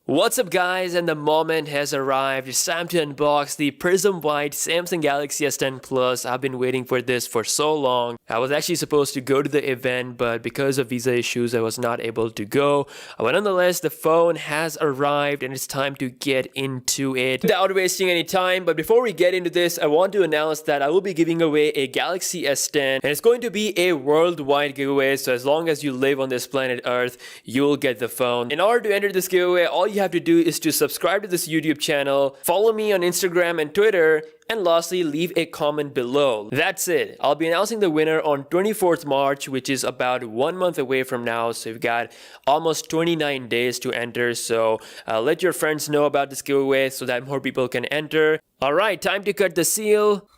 What's up guys, and the moment has arrived. It's time to unbox the Prism White Samsung Galaxy S10 Plus. I've been waiting for this for so long. I was actually supposed to go to the event, but because of visa issues I was not able to go. But nonetheless, the phone has arrived and it's time to get into it without wasting any time. But before we get into this, I want to announce that I will be giving away a Galaxy S10 and it's going to be a worldwide giveaway. So as long as you live on this planet Earth, you'll get the phone. In order to enter this giveaway, all you have to do is to subscribe to this YouTube channel, follow me on Instagram and Twitter, and lastly, leave a comment below. That's it. I'll be announcing the winner on 24th March, which is about 1 month away from now. So you've got almost 29 days to enter. So let your friends know about this giveaway so that more people can enter. All right, time to cut the seal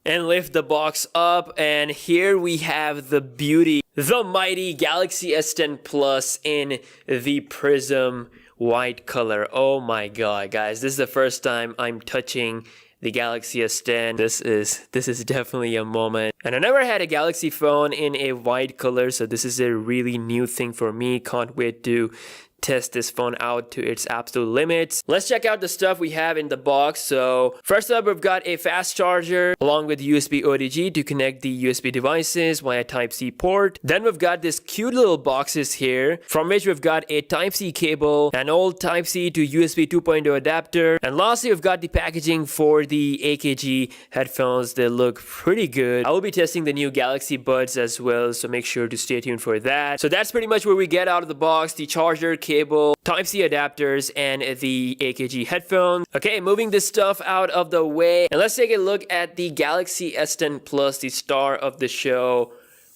and lift the box up, and here we have the beauty, the mighty Galaxy S10 Plus in the Prism white color. Oh my god, guys, this is the first time I'm touching the Galaxy S10. This is definitely a moment. And I never had a Galaxy phone in a white color, so this is a really new thing for me. Can't wait to test this phone out to its absolute limits. Let's check out the stuff we have in the box. So first up, we've got a fast charger along with USB OTG to connect the USB devices via Type-C port. Then we've got this cute little boxes here from which we've got a Type-C cable, an old Type-C to USB 2.0 adapter, and lastly we've got the packaging for the AKG headphones. They look pretty good. I will be testing the new Galaxy Buds as well, so make sure to stay tuned for that. So that's pretty much what we get out of the box: the charger, cable, Type-C adapters, and the AKG headphones. Okay, moving this stuff out of the way, and let's take a look at the Galaxy S10 Plus, the star of the show.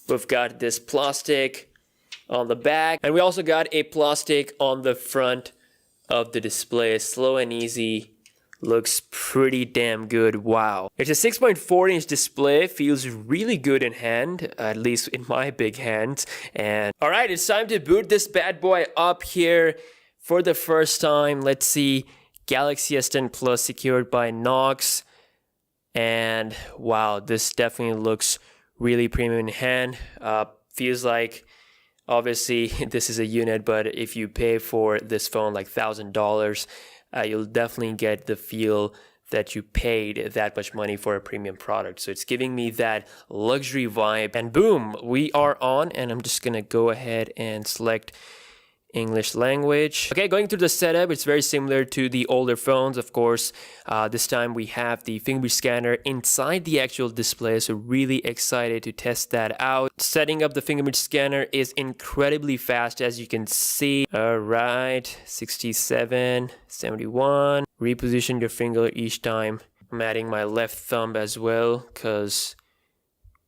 We've got this plastic on the back, and we also got a plastic on the front of the display. Slow and easy. Looks pretty damn good. Wow. It's a 6.4-inch display. Feels really good in hand, at least in my big hands. And alright, it's time to boot this bad boy up here for the first time. Let's see. Galaxy S10 Plus secured by Knox. And wow, this definitely looks really premium in hand. Feels like, obviously, this is a unit, but if you pay for this phone like $1,000, you'll definitely get the feel that you paid that much money for a premium product. So it's giving me that luxury vibe. And boom, we are on, and I'm just gonna go ahead and select English language. Okay, going through the setup, it's very similar to the older phones. Of course, this time we have the fingerprint scanner inside the actual display, so really excited to test that out. Setting up the fingerprint scanner is incredibly fast, as you can see. All right, 67, 71. Reposition your finger each time. I'm adding my left thumb as well, because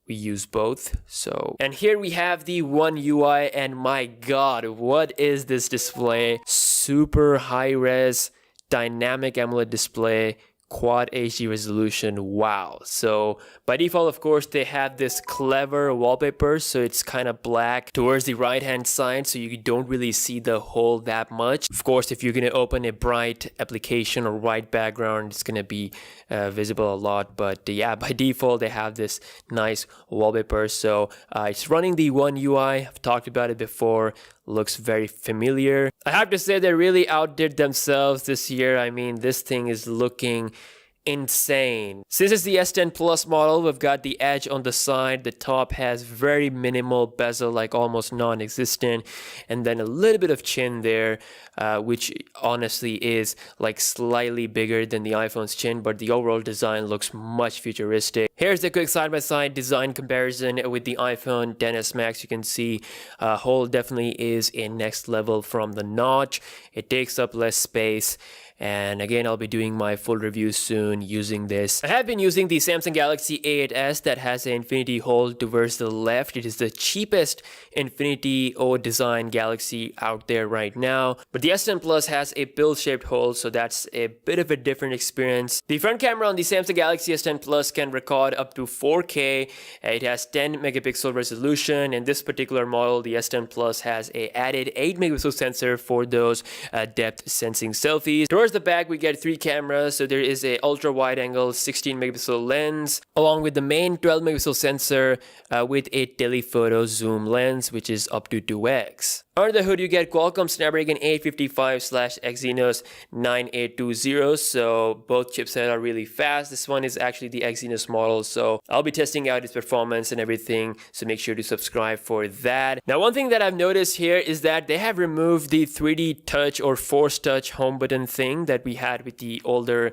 we use both. So, and here we have the One UI, and my god, what is this display? Super high res dynamic AMOLED display, quad HD resolution. Wow. So by default, of course, they have this clever wallpaper, so it's kind of black towards the right hand side, so you don't really see the hole that much. Of course, if you're going to open a bright application or white background, it's going to be visible a lot. But yeah, by default they have this nice wallpaper. So it's running the One UI. I've talked about it before. Looks very familiar. I have to say they really outdid themselves this year. I mean, this thing is looking insane. Since it's the S10 Plus model, we've got the edge on the side. The top has very minimal bezel, like almost non-existent, and then a little bit of chin there, which honestly is like slightly bigger than the iPhone's chin, but the overall design looks much futuristic. Here's a quick side-by-side design comparison with the iPhone XS Max. You can see hole definitely is a next level from the notch. It takes up less space. And again, I'll be doing my full review soon using this. I have been using the Samsung Galaxy A8s that has an infinity hole towards the left. It is the cheapest infinity O design Galaxy out there right now. But the S10 Plus has a pill-shaped hole, so that's a bit of a different experience. The front camera on the Samsung Galaxy S10 Plus can record up to 4K. It has 10 megapixel resolution. In this particular model, the S10 Plus has a added 8 megapixel sensor for those depth sensing selfies. Towards the back, we get 3 cameras. So there is a ultra wide angle 16 megapixel lens, along with the main 12 megapixel sensor with a telephoto zoom lens, which is up to 2x. Under the hood, you get Qualcomm Snapdragon 855/Exynos 9820. So both chipsets are really fast. This one is actually the Exynos model. So I'll be testing out its performance and everything. So make sure to subscribe for that. Now, one thing that I've noticed here is that they have removed the 3D touch or Force Touch home button thing that we had with the older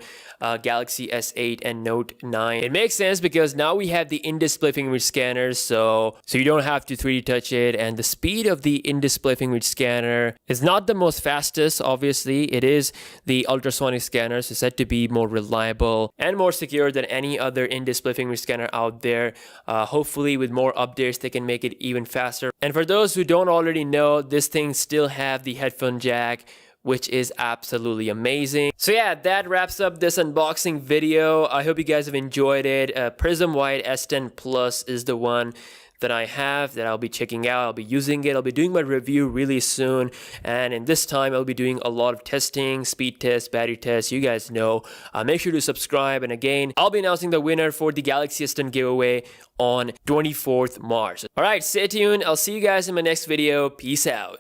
Galaxy S8 and Note 9. It makes sense because now we have the in-display fingerprint scanners. So you don't have to 3D touch it, and the speed of the in-display fingerprint scanner is not the most fastest. Obviously, it is the ultrasonic scanner, so said to be more reliable and more secure than any other in-display fingerprint scanner out there. Hopefully, with more updates, they can make it even faster. And for those who don't already know, this thing still have the headphone jack, which is absolutely amazing. So yeah, that wraps up this unboxing video. I hope you guys have enjoyed it. Prism White S10 Plus is the one that I have that I'll be checking out. I'll be using it. I'll be doing my review really soon. And in this time, I'll be doing a lot of testing, speed tests, battery tests. You guys know. Make sure to subscribe. And again, I'll be announcing the winner for the Galaxy S10 giveaway on 24th March. All right, stay tuned. I'll see you guys in my next video. Peace out.